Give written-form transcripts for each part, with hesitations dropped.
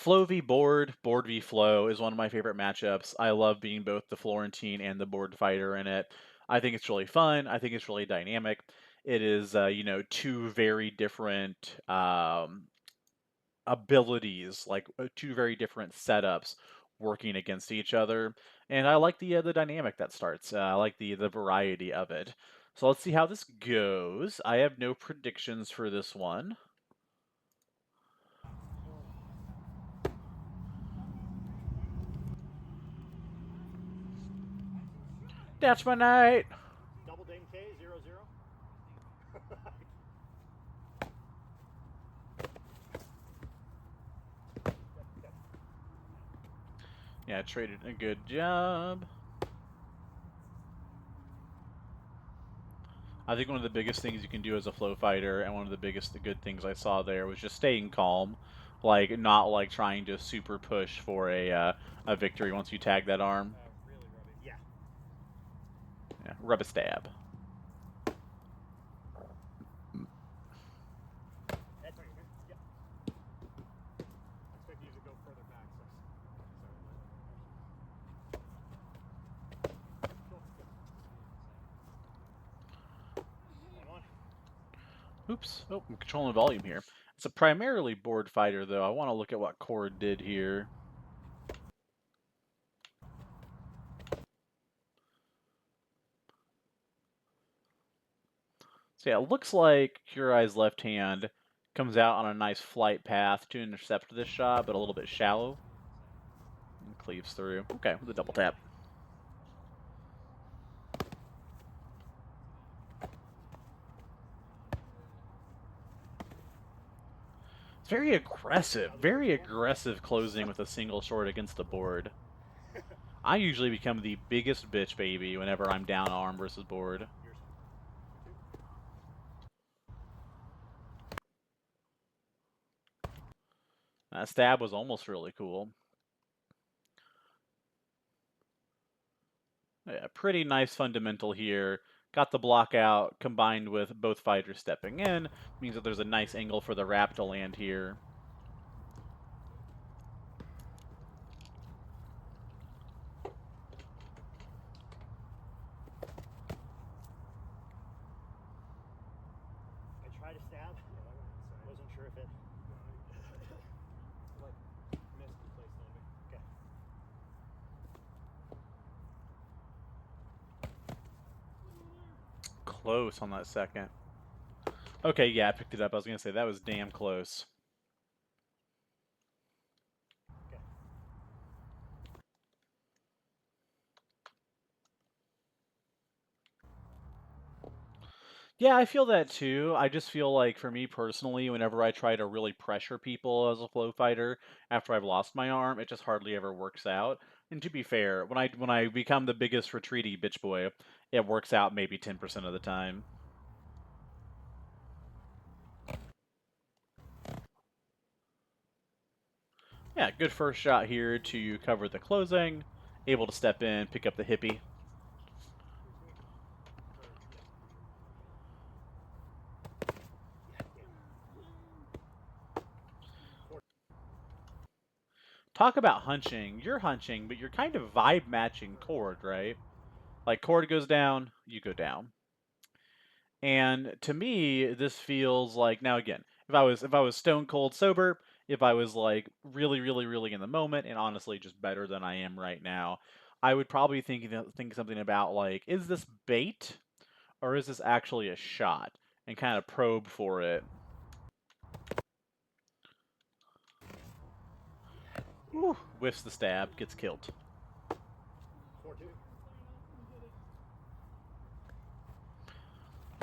Flow v board, board v flow is one of my favorite matchups. I love being both the Florentine and the board fighter in it. I think it's really fun. I think it's really dynamic. It is, two very different abilities, like two very different setups working against each other, and I like the dynamic that starts. I like the variety of it. So let's see how this goes. I have no predictions for this one. That's my night. Double Dame K, 0-0. Yeah, traded a good job. I think one of the biggest things you can do as a flow fighter, and one of the good things I saw there, was just staying calm, like not like trying to super push for a victory once you tag that arm. Really rubbing. Yeah. Yeah, rub a stab. That's right. Yep. I expect you to go further back. Hang on. Oops. Oh, I'm controlling the volume here. It's a primarily board fighter, though. I want to look at what Cord did here. So yeah, it looks like Kurai's left hand comes out on a nice flight path to intercept this shot, but a little bit shallow. And cleaves through. Okay, with a double tap. It's very aggressive closing with a single short against the board. I usually become the biggest bitch baby whenever I'm down arm versus board. That stab was almost really cool. Yeah, pretty nice fundamental here. Got the block out, combined with both fighters stepping in. Means that there's a nice angle for the wrap to land here. I tried to stab. Wasn't sure if it. Like, missed the place landing. Okay. Close on that second. Okay, yeah, I picked it up. I was going to say that was damn close. Okay. Yeah, I feel that too. I just feel like for me personally, whenever I try to really pressure people as a flow fighter after I've lost my arm, it just hardly ever works out. And to be fair, when I become the biggest retreaty bitch boy, it works out maybe 10% of the time. Yeah, good first shot here to cover the closing. Able to step in, pick up the hippie. Talk about hunching. You're hunching, but you're kind of vibe matching Cord, right? Like Cord goes down, you go down. And to me, this feels like, now again, if I was stone cold sober, if I was like really in the moment, and honestly just better than I am right now, I would probably think something about like, is this bait or is this actually a shot, and kind of probe for it. Whew, whiffs the stab, gets killed. 4-2.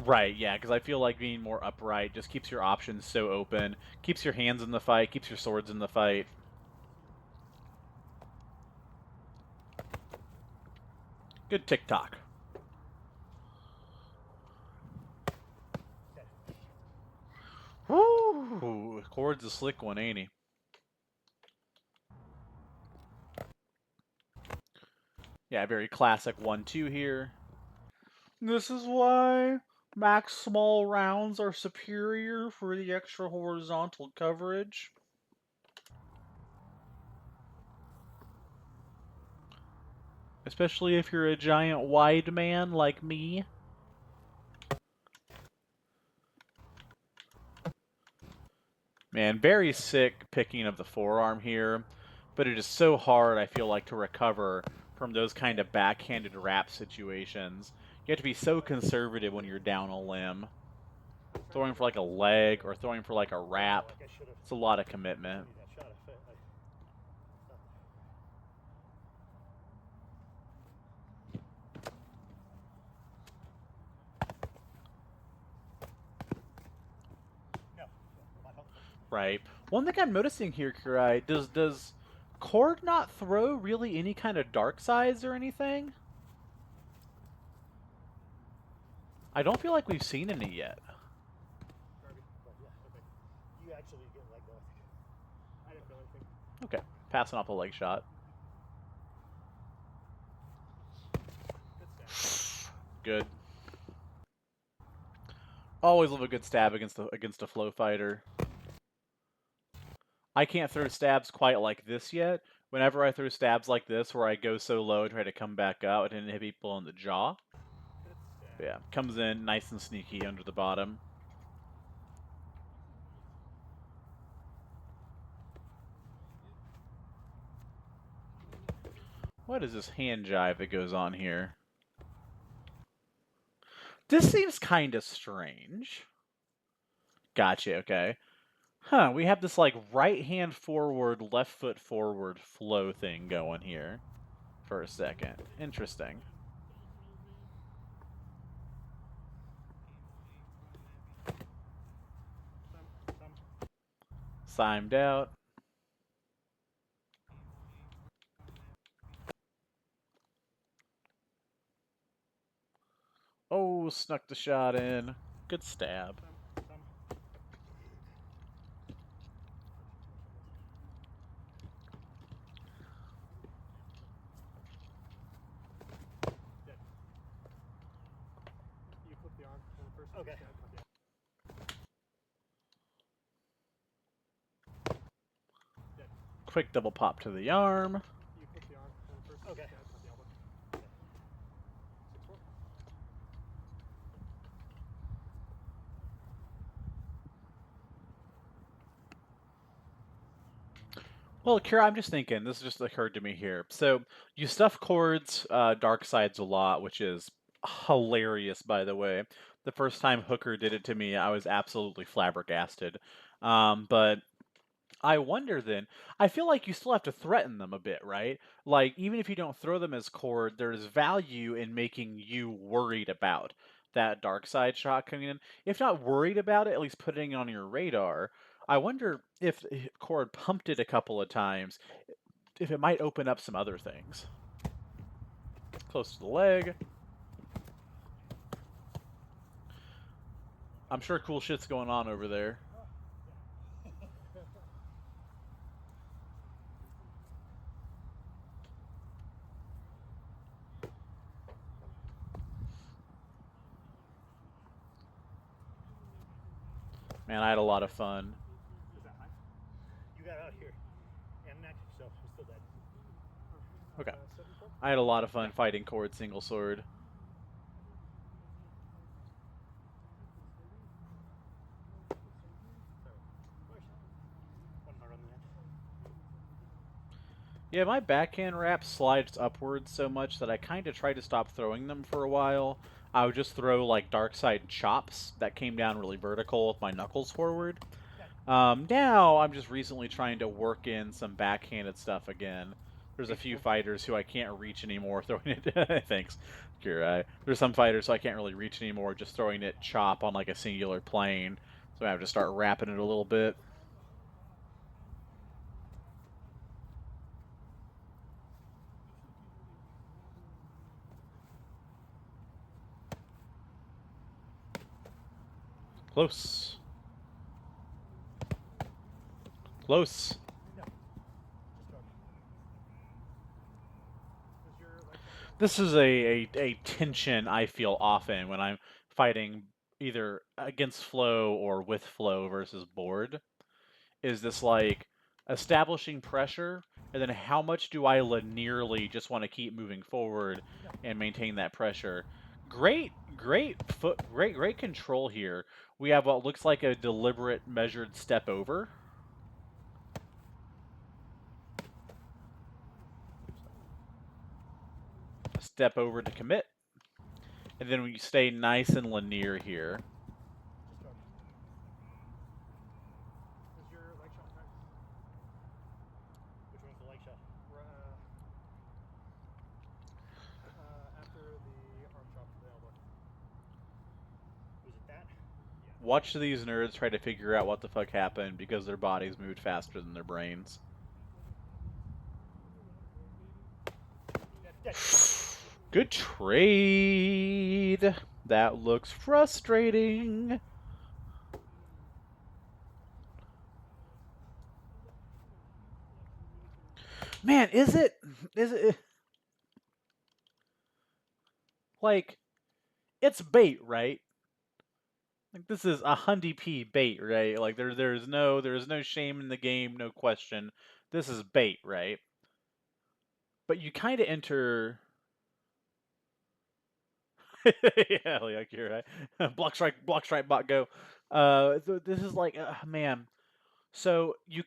Right, yeah, because I feel like being more upright just keeps your options so open, keeps your hands in the fight, keeps your swords in the fight. Good tick-tock. Woo! Cord's a slick one, ain't he? Yeah, very classic 1-2 here. This is why max small rounds are superior for the extra horizontal coverage. especially if you're a giant wide man like me. Man, very sick picking of the forearm here, but it is so hard, I feel like, to recover from those kind of backhanded wrap situations. You have to be so conservative when you're down a limb. Throwing for like a leg or throwing for like a wrap, it's a lot of commitment. Right. One thing I'm noticing here, Kurai, does Cord not throw really any kind of dark sides or anything? I don't feel like we've seen any yet. You actually get leg off. I didn't feel anything. Okay, passing off a leg shot. Good. Always love a good stab against a flow fighter. I can't throw stabs quite like this yet. Whenever I throw stabs like this, where I go so low and try to come back out and hit people in the jaw, yeah, comes in nice and sneaky under the bottom. What is this hand jive that goes on here? This seems kind of strange. Gotcha, okay. Huh, we have this like right hand forward, left foot forward flow thing going here for a second. Interesting. Simed out. Oh, snuck the shot in. Good stab. You flip the arm on the first. Okay. Quick double pop to the arm. You flip the arm on the first. Okay. The elbow. Well, Kira, I'm just thinking, this just occurred to me here. So, you stuff Cord's dark sides a lot, which is hilarious, by the way. The first time Hooker did it to me, I was absolutely flabbergasted. But I wonder then, I feel like you still have to threaten them a bit, right? Like, even if you don't throw them as Cord, there's value in making you worried about that dark side shot coming in. If not worried about it, at least putting it on your radar. I wonder if Cord pumped it a couple of times, if it might open up some other things. Close to the leg. I'm sure cool shit's going on over there. Man, I had a lot of fun. You got out here and neck, so I'm still dead. Okay. I had a lot of fun fighting Cord single sword. Yeah, my backhand wrap slides upwards so much that I kind of tried to stop throwing them for a while. I would just throw like dark side chops that came down really vertical with my knuckles forward. Now I'm just recently trying to work in some backhanded stuff again. There's a few fighters who I can't reach anymore throwing it. Thanks, Kurai. There's some fighters who I can't really reach anymore just throwing it chop on like a singular plane. So I have to start wrapping it a little bit. Close. Close. This is a tension I feel often when I'm fighting either against flow or with flow versus board. Is this like establishing pressure, and then how much do I linearly just want to keep moving forward and maintain that pressure. Great control here. We have what looks like a deliberate measured step over. Step over to commit. And then we stay nice and linear here. Who's your leg shot time? Which one's the leg shot? After the arm chop to the elbow. Was it that? Yeah. Watch these nerds try to figure out what the fuck happened because their bodies moved faster than their brains. Good trade. That looks frustrating. Man, is it like it's bait, right? Like this is a Hundy P bait, right? Like there's no shame in the game, no question. This is bait, right? But you kind of enter yeah, like you're right. Block strike, bot go. This is like, man. So I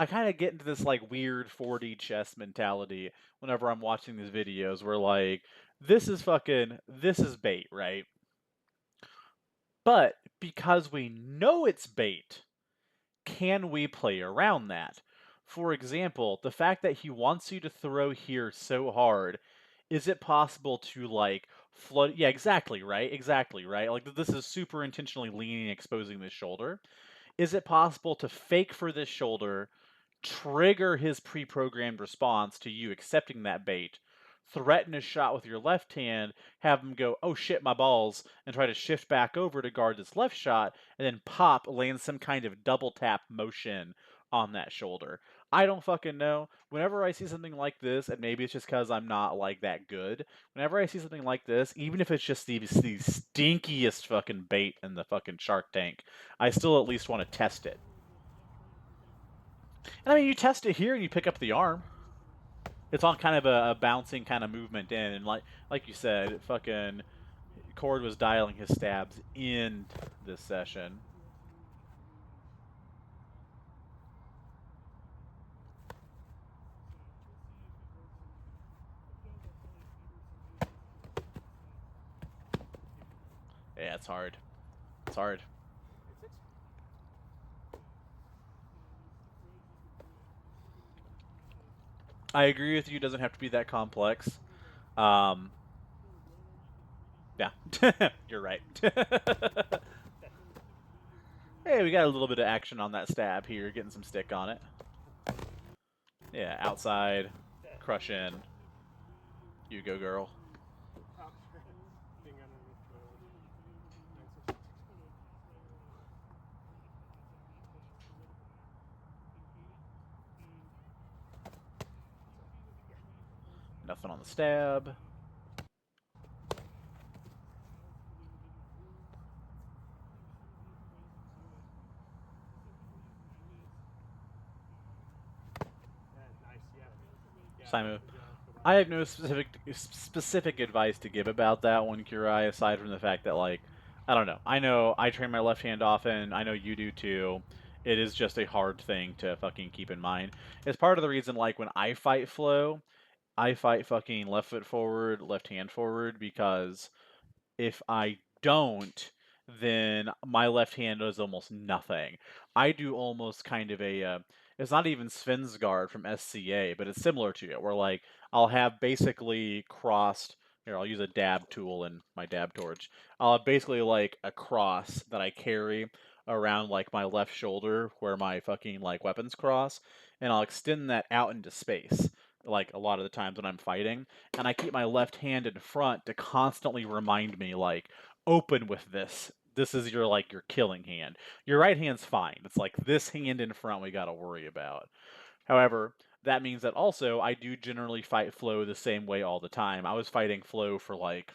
kind of get into this like weird 4D chess mentality whenever I'm watching these videos, where like this is bait, right? But because we know it's bait, can we play around that? For example, the fact that he wants you to throw here so hard, is it possible to like flood? Yeah, exactly, right? Like this is super intentionally leaning, exposing this shoulder. Is it possible to fake for this shoulder, trigger his pre-programmed response to you accepting that bait, threaten a shot with your left hand, have him go, oh shit, my balls, and try to shift back over to guard this left shot, and then pop, land some kind of double tap motion on that shoulder? I don't fucking know. Whenever I see something like this, and maybe it's just because I'm not like that good, whenever I see something like this, even if it's just the stinkiest fucking bait in the fucking Shark Tank, I still at least want to test it. And I mean, you test it here and you pick up the arm. It's on kind of a bouncing kind of movement in, and like you said, fucking Cord was dialing his stabs in this session. Yeah, it's hard. It's hard. I agree with you. It doesn't have to be that complex. Um, yeah, you're right. Hey, we got a little bit of action on that stab here, getting some stick on it. Yeah, outside, crush in. You go, girl. Nothing on the stab. Simon, I have no specific advice to give about that one, Kurai, aside from the fact that, like, I don't know. I know I train my left hand often. I know you do too. It is just a hard thing to fucking keep in mind. It's part of the reason, like, when I fight flow, I fight fucking left foot forward, left hand forward, because if I don't, then my left hand does almost nothing. I do almost kind of a, it's not even Svensgaard from SCA, but it's similar to it, where like I'll have basically crossed. Here, I'll use a dab tool and my dab torch. I'll have basically like a cross that I carry around like my left shoulder where my fucking like weapons cross, and I'll extend that out into space like a lot of the times when I'm fighting, and I keep my left hand in front to constantly remind me, like, open with this. This is your like your killing hand. Your right hand's fine. It's like this hand in front we gotta worry about. However, that means that also I do generally fight flow the same way all the time. I was fighting flow for like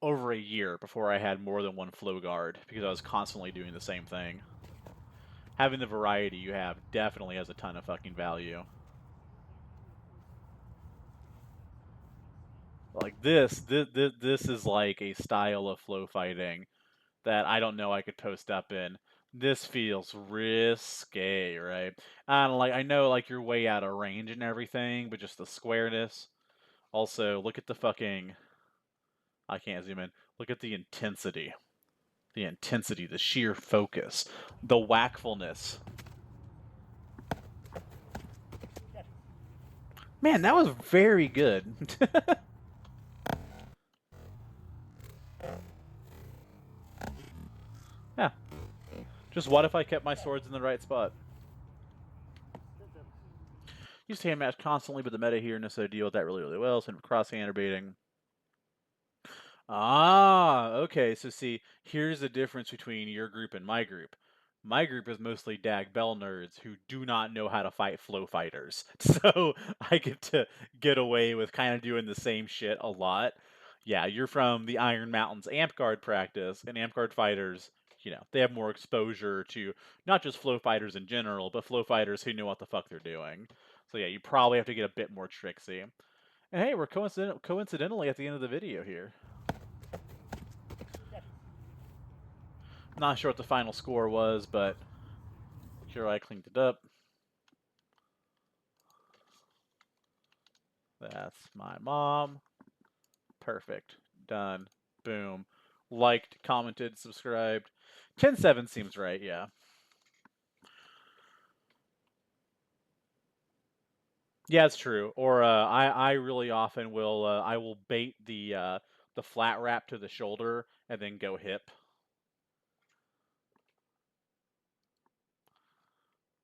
over a year before I had more than one flow guard because I was constantly doing the same thing. having the variety you have definitely has a ton of fucking value. Like this is like a style of flow fighting that I don't know I could post up in. This feels risque, right? And like I know like you're way out of range and everything, but just the squareness. Also, look at the fucking I can't zoom in. Look at the intensity. The intensity, the sheer focus, the whackfulness. Man, that was very good. Yeah. Just what if I kept my swords in the right spot? Used to hand match constantly, but the meta here knows how to deal with that really, really well. So cross-hand or baiting. Ah, okay. So see, here's the difference between your group and my group. My group is mostly Dag Bell nerds who do not know how to fight flow fighters. So I get to get away with kind of doing the same shit a lot. Yeah, you're from the Iron Mountains Amp Guard practice, and Amp Guard fighters, they have more exposure to not just flow fighters in general, but flow fighters who know what the fuck they're doing. So yeah, you probably have to get a bit more tricksy. And hey, we're coincidentally at the end of the video here. Not sure what the final score was, but Kurai cleaned it up. That's my mom. Perfect. Done. Boom. Liked, commented, subscribed. 10-7 seems right, yeah. Yeah, it's true. Or I really often will I will bait the flat wrap to the shoulder and then go hip.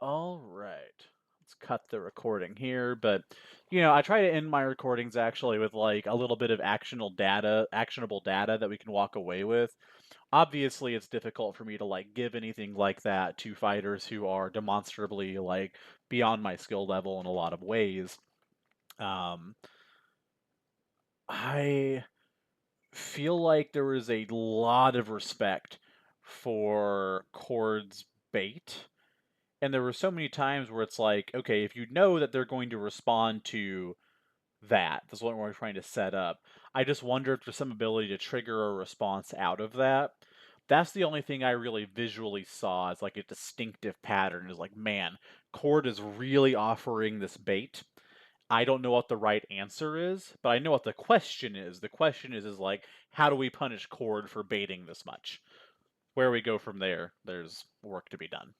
All right. Let's cut the recording here, but I try to end my recordings actually with like a little bit of actionable data that we can walk away with. Obviously, it's difficult for me to like give anything like that to fighters who are demonstrably like beyond my skill level in a lot of ways. Um, I feel like there was a lot of respect for Cord's bait. And there were so many times where it's like, okay, if you know that they're going to respond to that's what we're trying to set up. I just wonder if there's some ability to trigger a response out of that. That's the only thing I really visually saw as like a distinctive pattern is like, man, Cord is really offering this bait. I don't know what the right answer is, but I know what the question is. The question is like, how do we punish Cord for baiting this much? Where we go from there, there's work to be done.